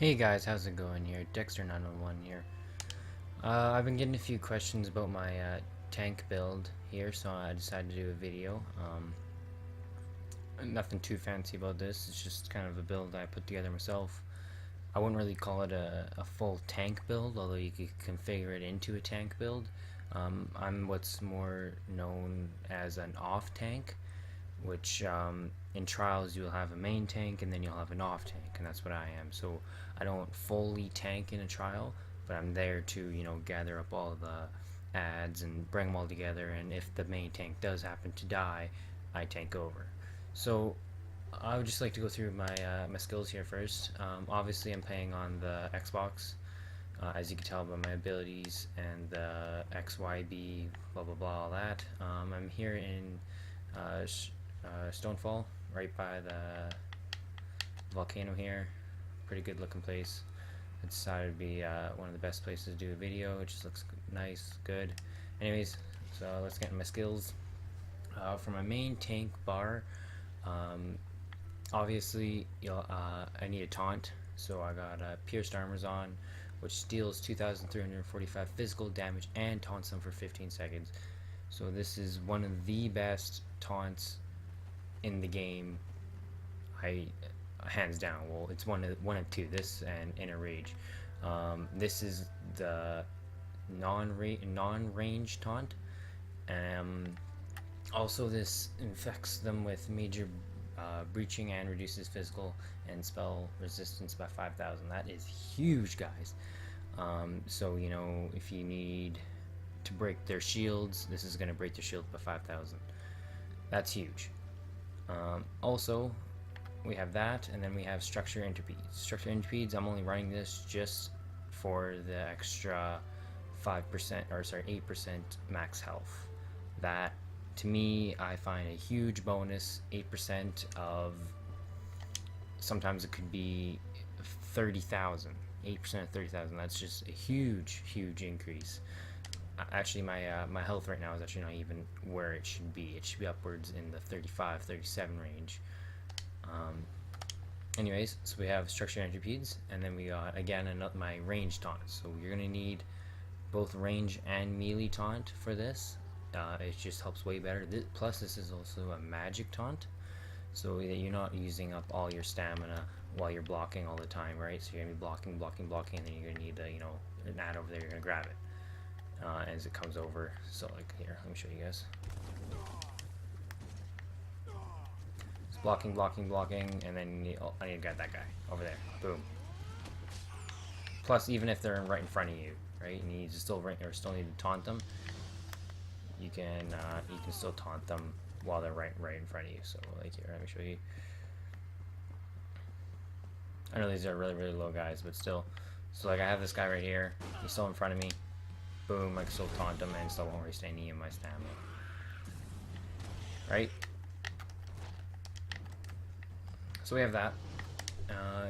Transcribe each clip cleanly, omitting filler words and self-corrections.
Hey guys, how's it going here? Dexter911 here. I've been getting a few questions about my tank build here, so I decided to do a video. Nothing too fancy about this, it's just kind of a build I put together myself. I wouldn't really call it a full tank build, although you could configure it into a tank build. I'm what's more known as an off tank, which in trials you'll have a main tank and then you'll have an off tank, and that's what I am. So I don't fully tank in a trial, but I'm there to gather up all the ads and bring them all together, and if the main tank does happen to die, I tank over. So I would just like to go through my skills here first. Obviously I'm playing on the Xbox, as you can tell by my abilities and the XYB blah blah blah all that. I'm here in Stonefall, right by the volcano here. Pretty good looking place. I decided to be one of the best places to do a video. It just looks nice, good. Anyways, so let's get into my skills. For my main tank bar, obviously I need a taunt, so I got pierced armors on, which deals 2,345 physical damage and taunts them for 15 seconds. So this is one of the best taunts in the game. I hands down. Well, it's one of two. This and Inner Rage. This is the non-range taunt. Also, this infects them with major breaching and reduces physical and spell resistance by 5,000. That is huge, guys. So if you need to break their shields, this is going to break their shields by 5,000. That's huge. Also, we have that, and then we have structure interpedes. Structure interpedes, I'm only running this just for the extra 5%, or sorry, 8% max health. That, to me, I find a huge bonus. 8% of, sometimes it could be 30,000. 8% of 30,000, that's just a huge increase. Actually, my health right now is actually not even where it should be. It should be upwards in the 35, 37 range. Anyways, so we have structure interpedes, and then we got again my range taunt. So you're gonna need both range and melee taunt for this. It just helps way better. Plus, this is also a magic taunt, so that you're not using up all your stamina while you're blocking all the time, right? So you're gonna be blocking, and then you're gonna need an ad over there. You're gonna grab it as it comes over. So like here, let me show you guys. It's blocking, and then I need to get that guy over there. Boom. Plus, even if they're right in front of you, right, and you still need to taunt them, you can still taunt them while they're right in front of you. So like here, let me show you. I know these are really low guys, but still. So like I have this guy right here. He's still in front of me. Boom, I can still taunt him and still won't waste any of my stamina. Right? So we have that.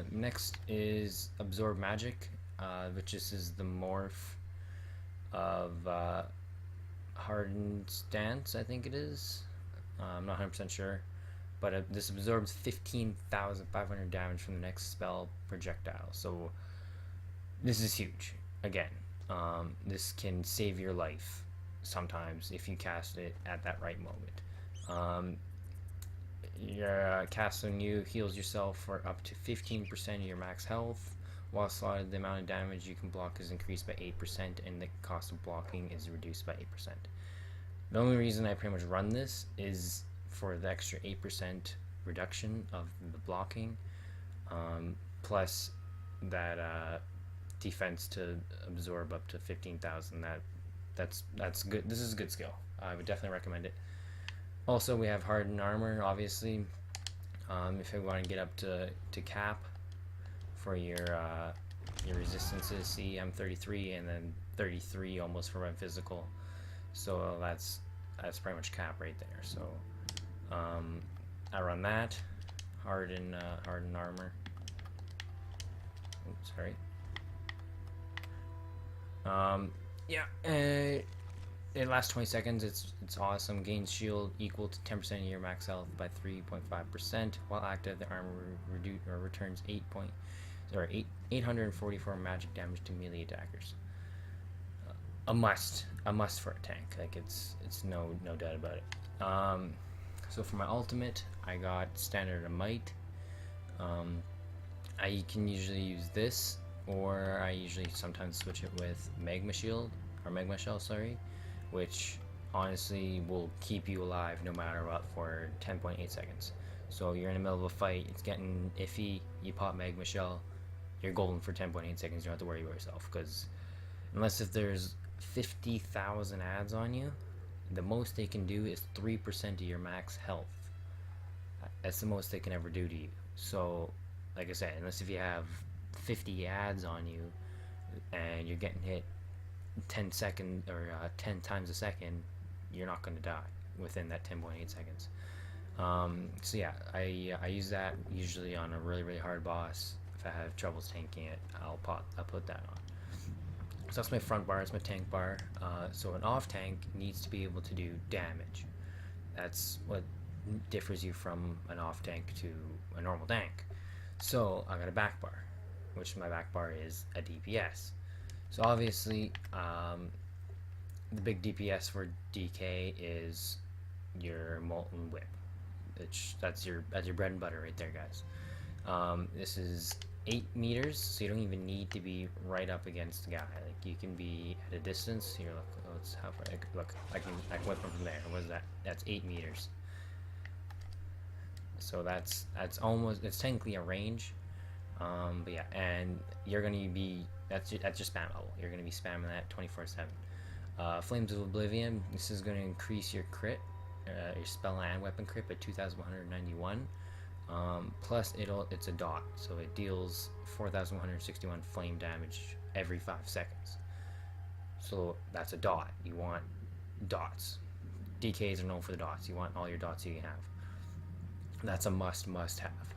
Next is Absorb Magic, which is the morph of Hardened Stance, I think it is. I'm not 100% sure. But this absorbs 15,500 damage from the next spell projectile. So this is huge. Again, this can save your life sometimes if you cast it at that right moment. Your cast on you heals yourself for up to 15% of your max health. While slotted, the amount of damage you can block is increased by 8%, and the cost of blocking is reduced by 8%. The only reason I pretty much run this is for the extra 8% reduction of the blocking, plus that defense to absorb up to 15,000. That's good. This is a good skill. I would definitely recommend it. Also, we have hardened armor, obviously. If you want to get up to cap for your resistances, see, I'm 33 and then 33 almost for my physical. So that's pretty much cap right there. So I run that hardened armor. Oops, sorry. Yeah. It lasts 20 seconds. It's awesome. Gains shield equal to 10% of your max health by 3.5%. While active, the armor returns or 844 magic damage to melee attackers. A must for a tank. Like it's no doubt about it. So for my ultimate, I got Standard of Might. I can usually use this, or I usually sometimes switch it with Magma Shield or Magma Shell, sorry, which honestly will keep you alive no matter what for 10.8 seconds. So you're in the middle of a fight, it's getting iffy, you pop Magma Shell, you're golden for 10.8 seconds. You don't have to worry about yourself, because unless if there's 50,000 ads on you, the most they can do is 3% of your max health. That's the most they can ever do to you. So, like I said, unless if you have 50 ads on you and you're getting hit 10 seconds or 10 times a second, you're not going to die within that 10.8 seconds. So yeah, I use that usually on a really hard boss. If I have troubles tanking it, I'll put that on. So that's my front bar, it's my tank bar. So an off tank needs to be able to do damage. That's what differs you from an off tank to a normal tank. So I got a back bar, which my back bar is a DPS. So obviously, the big DPS for DK is your Molten Whip. That's your bread and butter right there, guys. This is 8 meters, so you don't even need to be right up against the guy. Like, you can be at a distance. Here, look. Oh, it's how far? Look, I can whip him from there. What is that? That's 8 meters. So that's almost, it's technically a range. But yeah, and you're gonna be, that's your spam level. You're gonna be spamming that 24/7. Flames of Oblivion. This is gonna increase your crit, your spell and weapon crit by 2,191. Plus it's a dot, so it deals 4,161 flame damage every 5 seconds. So that's a dot. You want dots. DKs are known for the dots. You want all your dots you can have. That's a must have.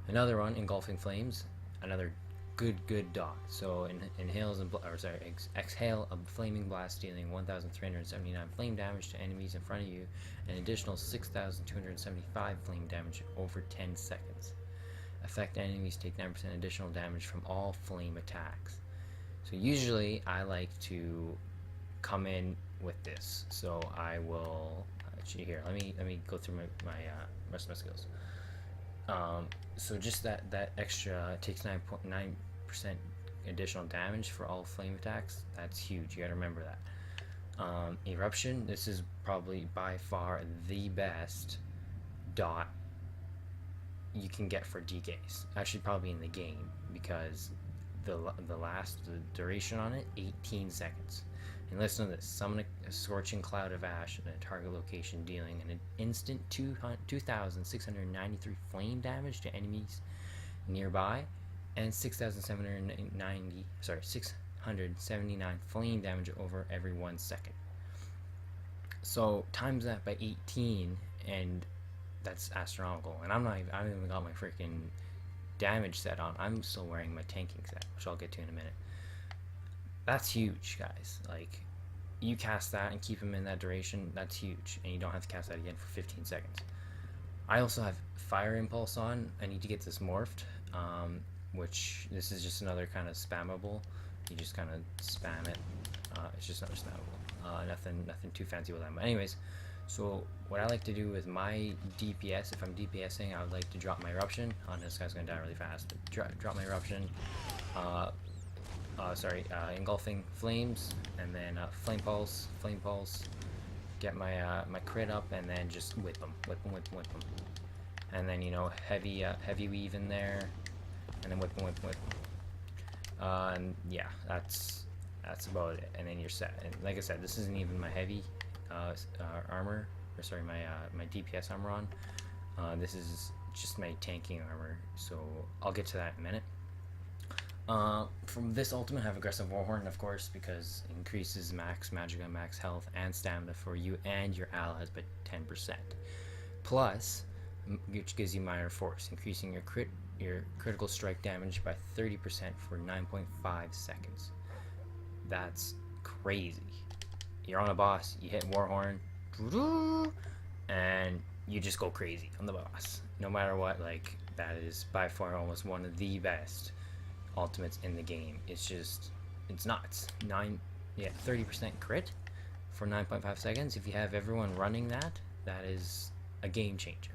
Another one, Engulfing Flames, another good dot. So exhale a flaming blast, dealing 1,379 flame damage to enemies in front of you, an additional 6,275 flame damage over 10 seconds. Affect enemies take 9% additional damage from all flame attacks. So usually I like to come in with this. So I will actually, here, let me go through my rest of my skills. So just that extra takes 9% additional damage for all flame attacks. That's huge. You gotta remember that. Eruption. This is probably by far the best dot you can get for DKs. Actually, probably in the game, because the duration on it, 18 seconds. And listen to this: summon a scorching cloud of ash in a target location, dealing an instant 2,693 flame damage to enemies nearby, and 679 flame damage over every 1 second. So times that by 18, and that's astronomical. And I haven't even got my freaking damage set on. I'm still wearing my tanking set, which I'll get to in a minute. That's huge, guys. Like, you cast that and keep him in that duration, that's huge, and you don't have to cast that again for 15 seconds. I also have Fire Impulse on. I need to get this morphed, which this is just another kind of spammable. You just kind of spam it. It's just another spammable. Nothing too fancy with that. But anyways, so what I like to do with my DPS, if I'm DPSing, I would like to drop my Eruption. Oh, this guy's gonna die really fast. But drop my Eruption. Engulfing Flames, and then Flame Pulse, get my my crit up, and then just whip them. And then, heavy weave in there, and then whip them. And yeah, that's about it. And then you're set. And like I said, this isn't even my heavy armor, or sorry, my DPS armor on. This is just my tanking armor, so I'll get to that in a minute. From this ultimate, I have Aggressive Warhorn, of course, because it increases max magic and max health and stamina for you and your allies by 10%. Plus, which gives you Minor Force, increasing your critical strike damage by 30% for 9.5 seconds. That's crazy. You're on a boss, you hit Warhorn, and you just go crazy on the boss. No matter what, like, that is by far almost one of the best ultimates in the game. It's nuts. 30% crit for 9.5 seconds. If you have everyone running that, that is a game changer.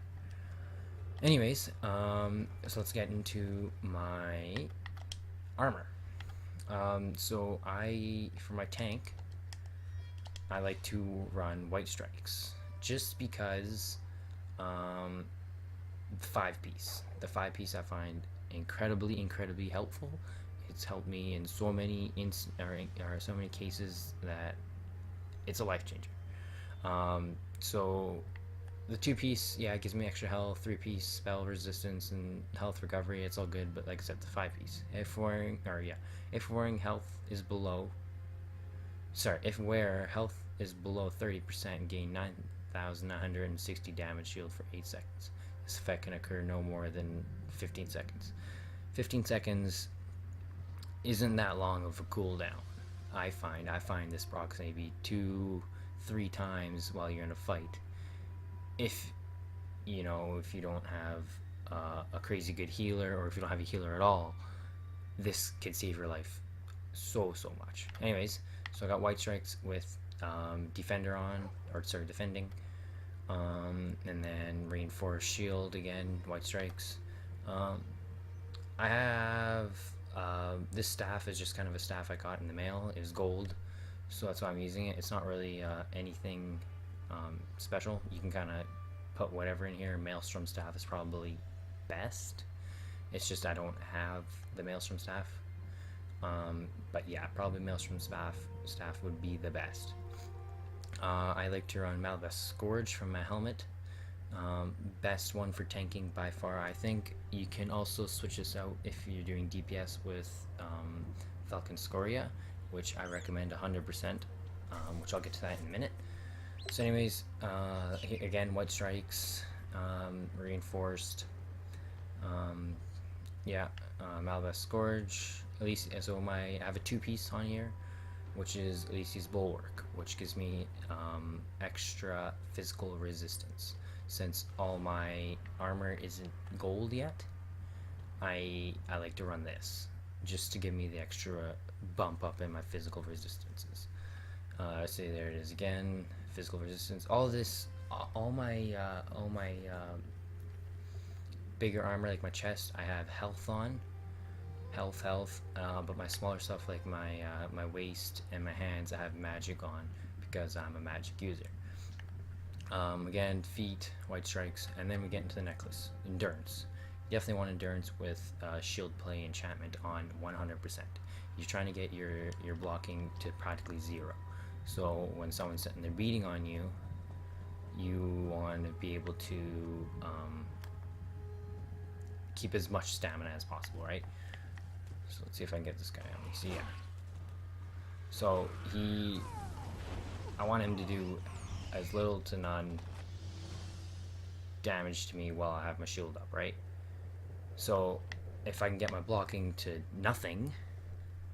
Anyways, so let's get into my armor. So for my tank, I like to run white strikes just because the 5-piece. The 5-piece I find incredibly helpful. It's helped me in so many so many cases that it's a life changer. So the 2-piece, yeah, it gives me extra health. 3-piece spell resistance and health recovery. It's all good, but like I said, the 5-piece. If wearing health is below, if wear health is below 30%, gain 9,960 damage shield for 8 seconds. This effect can occur no more than 15 seconds. 15 seconds isn't that long of a cooldown. I find this procs maybe 2-3 times while you're in a fight. If you don't have a crazy good healer, or if you don't have a healer at all, this could save your life so much. Anyways, so I got white strikes with defending, and then reinforced shield again, white strikes. I have this staff is just kind of a staff I got in the mail. It was gold, so that's why I'm using it. It's not really anything special. You can kind of put whatever in here. Maelstrom staff is probably best. It's just I don't have the Maelstrom staff. But yeah, probably Maelstrom staff would be the best. I like to run Malvas Scourge from my helmet. Best one for tanking by far. I think you can also switch this out if you're doing DPS with Falcon Scoria, which I recommend 100%, which I'll get to that in a minute. So anyways, again, white strikes, reinforced, Malvas Scourge. At least, so I have a 2-piece on here, which is Elysi's Bulwark, which gives me extra physical resistance. Since all my armor isn't gold yet, I like to run this just to give me the extra bump up in my physical resistances. See, there it is again, physical resistance. All my bigger armor, like my chest, I have health on. But my smaller stuff like my waist and my hands, I have magic on because I'm a magic user. Again, feet, white strikes, and then we get into the necklace. Endurance. You definitely want endurance with shield play enchantment on 100%. You're trying to get your blocking to practically 0. So when someone's sitting there beating on you, you want to be able to keep as much stamina as possible, right? So let's see if I can get this guy on me. So yeah. So I want him to do as little to none damage to me while I have my shield up, right? So if I can get my blocking to nothing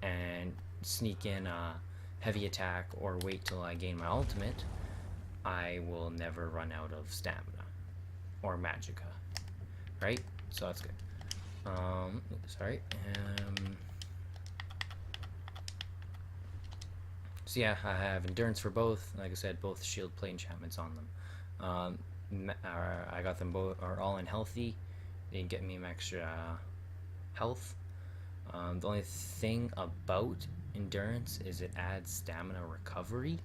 and sneak in a heavy attack or wait till I gain my ultimate, I will never run out of stamina or magicka, right? So that's good. So yeah, I have endurance for both. Like I said, both shield play enchantments on them. I got them both are all in healthy. They get me extra health. The only thing about endurance is it adds stamina recovery,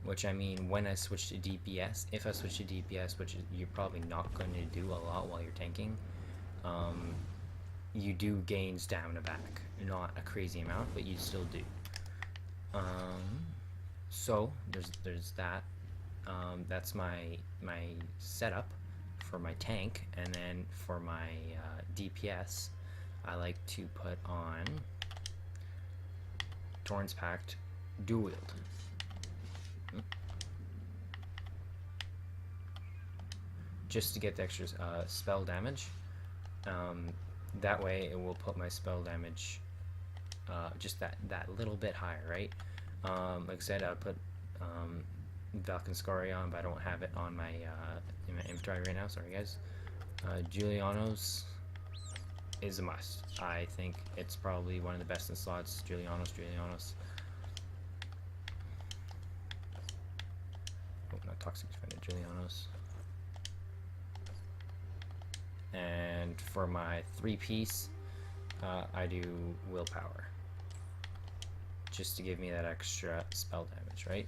which I mean when I switch to DPS, if I switch to DPS, which you're probably not going to do a lot while you're tanking, you do gain stamina back. Not a crazy amount, but you still do. So there's that. That's my setup for my tank, and then for my DPS, I like to put on Torrent's Pact Dual Wield. Just to get the extra spell damage. That way it will put my spell damage just that little bit higher, right? Like I said, I put Falcon Scoria on, but I don't have it on my in my inventory right now. Sorry, guys. Julianos. is a must. I think it's probably one of the best in slots. Julianos. Oh, not Toxic Defender, Julianos. And for my 3-piece, I do Willpower. Just to give me that extra spell damage, right?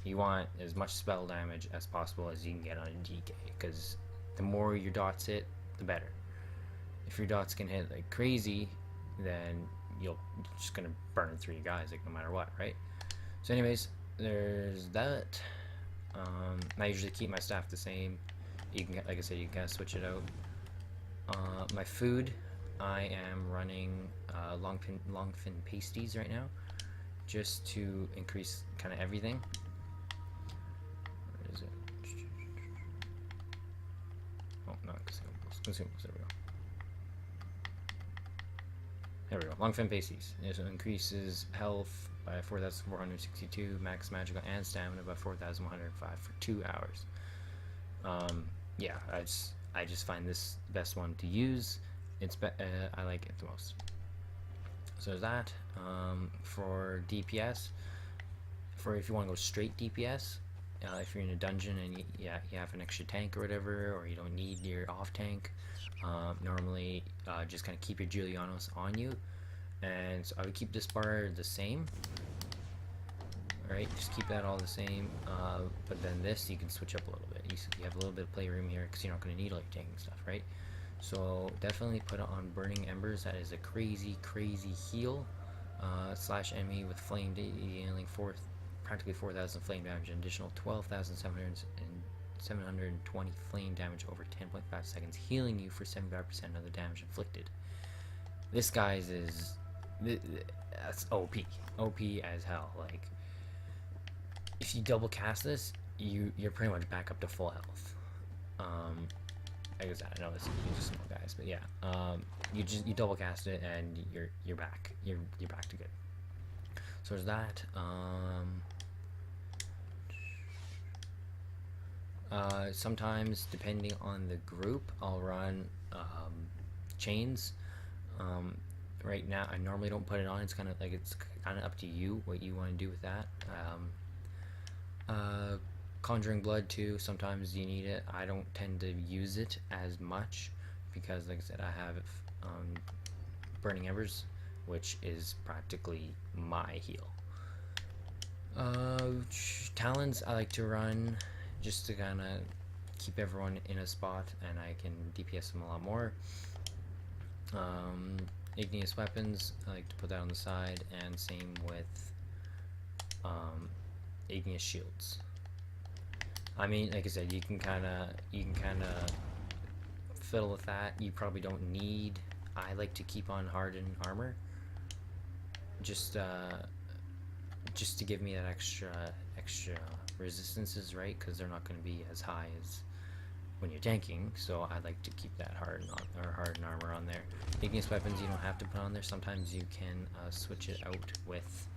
You want as much spell damage as possible as you can get on a DK, because the more your dots hit, the better. If your dots can hit like crazy, then you're just gonna burn through your guys, like no matter what, right? So anyways, there's that. I usually keep my staff the same. You can, like I said, you can kind of switch it out. My food, I am running longfin pasties right now, just to increase kind of everything. Where is it? Oh, not consumables. Consumables. There we go. There we go. Longfin pasties. It increases health by 4,462, max magical and stamina by 4,105 for 2 hours. Yeah, I just find this the best one to use. I like it the most. So there's that. For DPS, if you want to go straight DPS, if you're in a dungeon and you have an extra tank or whatever, or you don't need your off tank, normally just kind of keep your Julianos on you. And so I would keep this bar the same. Alright, just keep that all the same, but then this you can switch up a little bit. You have a little bit of playroom here because you're not going to need all your tanking stuff, right? So definitely put it on Burning Embers. That is a crazy heal. Slash enemy with flame dealing practically 4,000 flame damage, an additional 12,720 flame damage over 10.5 seconds, healing you for 75% of the damage inflicted. This guy's that's OP as hell. Like, if you double cast this, you're pretty much back up to full health. I guess I know this is just small guys, but yeah, you double cast it and you're back. You're back to good. So there's that. Sometimes depending on the group, I'll run chains. Right now, I normally don't put it on. It's kind of up to you what you want to do with that. Conjuring Blood too, sometimes you need it. I don't tend to use it as much because, like I said, I have Burning Embers, which is practically my heal. Talons I like to run just to kind of keep everyone in a spot, and I can DPS them a lot more. Igneous Weapons, I like to put that on the side, and same with Igneous Shields. I mean, like I said, you can kind of fiddle with that. You probably don't need. I like to keep on hardened armor, just to give me that extra resistances, right? Because they're not going to be as high as when you're tanking. So I like to keep that hardened armor on there. Igneous Weapons you don't have to put on there. Sometimes you can switch it out with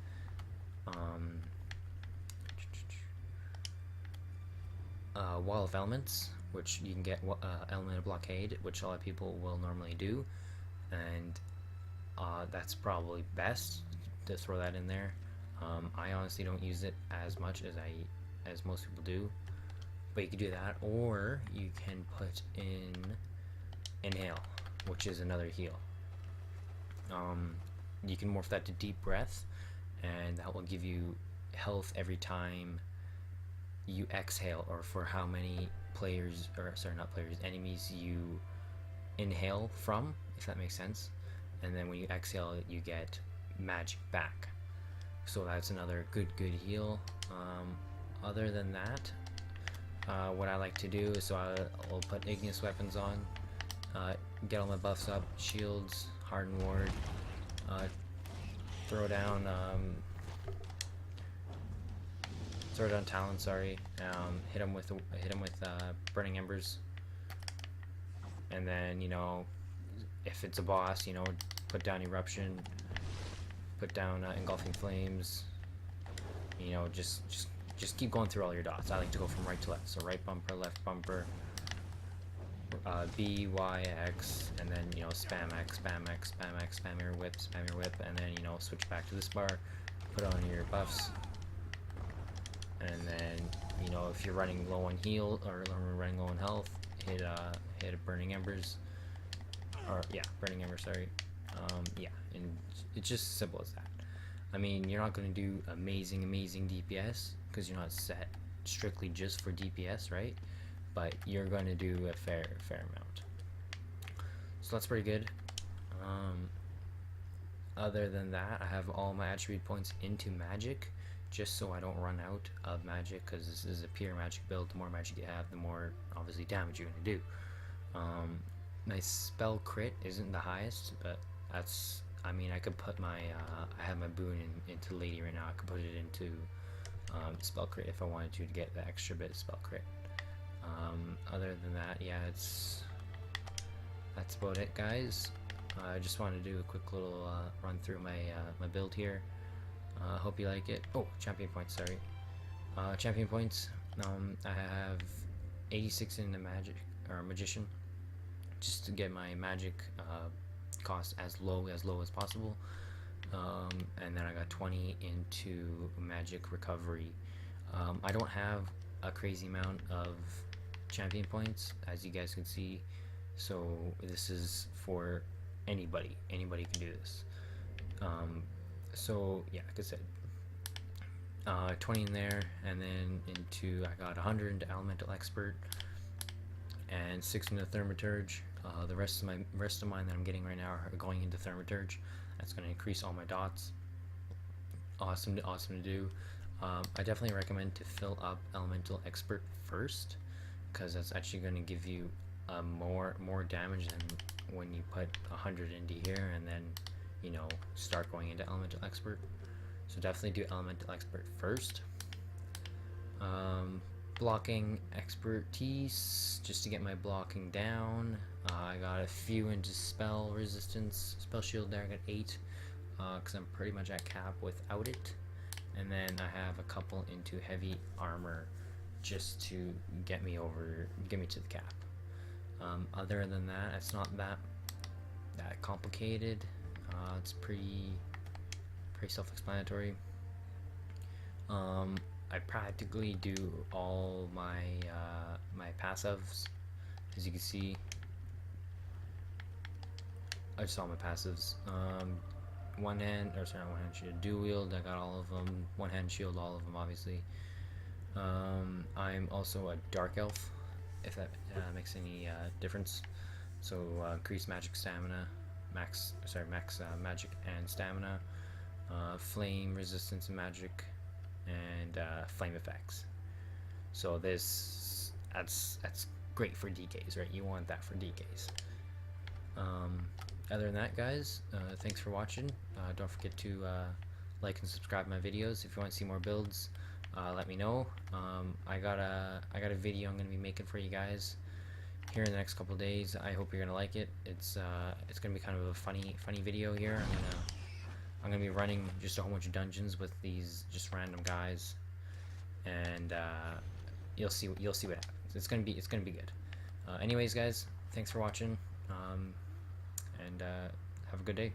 Wall of Elements, which you can get Element of Blockade, which a lot of people will normally do, and that's probably best to throw that in there. I honestly don't use it as much as most people do, but you can do that, or you can put in Inhale, which is another heal. You can morph that to Deep Breath, and that will give you health every time you exhale, or for how many enemies you inhale from, if that makes sense. And then when you exhale, you get magic back. So that's another good heal. Other than that, what I like to do is, so I'll put Igneous Weapons on, get all my buffs up, shields, harden ward, throw down Talon, sorry. Hit him with Burning Embers, and then, you know, if it's a boss, you know, put down Eruption, put down Engulfing Flames. You know, just keep going through all your dots. I like to go from right to left, so right bumper, left bumper, B, Y, X, and then, you know, spam X, spam X, spam X, spam your whip, and then, you know, switch back to this bar, put on your buffs, and then, you know, if you're running low on heal, or running low on health, hit a Burning Embers, or, yeah, Burning Embers, sorry, yeah, and it's just as simple as that. I mean, you're not going to do amazing DPS, because you're not set strictly just for DPS, right? But you're going to do a fair amount. So that's pretty good. Other than that, I have all my attribute points into magic, just so I don't run out of magic, because this is a pure magic build. The more magic you have, the more obviously damage you're going to do. My spell crit isn't the highest, but that's, I mean, I could put my I have my boon into Lady right now. I could put it into spell crit if I wanted to get the extra bit of spell crit. Other than that, yeah, that's about it, guys. I just wanted to do a quick little run through my build here. Hope you like it. Oh, champion points, sorry. Champion points. I have 86 in the magic or magician, just to get my magic cost as low as possible. And then I got 20 into magic recovery. I don't have a crazy amount of champion points, as you guys can see, so this is for anybody can do this. So yeah, like I said, 20 in there, and then into, I got 100 into elemental expert and 6 into thaumaturge. The rest of mine that I'm getting right now are going into thaumaturge. That's going to increase all my dots. Awesome to do. I definitely recommend to fill up elemental expert first, because that's actually going to give you more damage than when you put 100 into here and then, you know, start going into elemental expert. So definitely do elemental expert first. Blocking expertise, just to get my blocking down. I got a few into spell resistance, spell shield there. I got 8 because I'm pretty much at cap without it. And then I have a couple into heavy armor, just to get me to the cap. Other than that, it's not that complicated. It's pretty self-explanatory. I practically do all my my passives, as you can see. I just saw my passives. One hand shield, dual wield, I got all of them. One hand shield, all of them, obviously. I'm also a dark elf, if that makes any difference. So increased magic stamina, max magic and stamina, flame resistance and magic, and flame effects. So that's great for DKs, right? You want that for DKs. Other than that, guys, thanks for watching. Don't forget to like and subscribe my videos. If you want to see more builds, let me know. I got a video I'm gonna be making for you guys here in the next couple days. I hope you're gonna like it. It's gonna be kind of a funny video here. I'm gonna be running just a whole bunch of dungeons with these just random guys, and you'll see what happens. It's gonna be good. Anyways, guys, thanks for watching, and have a good day.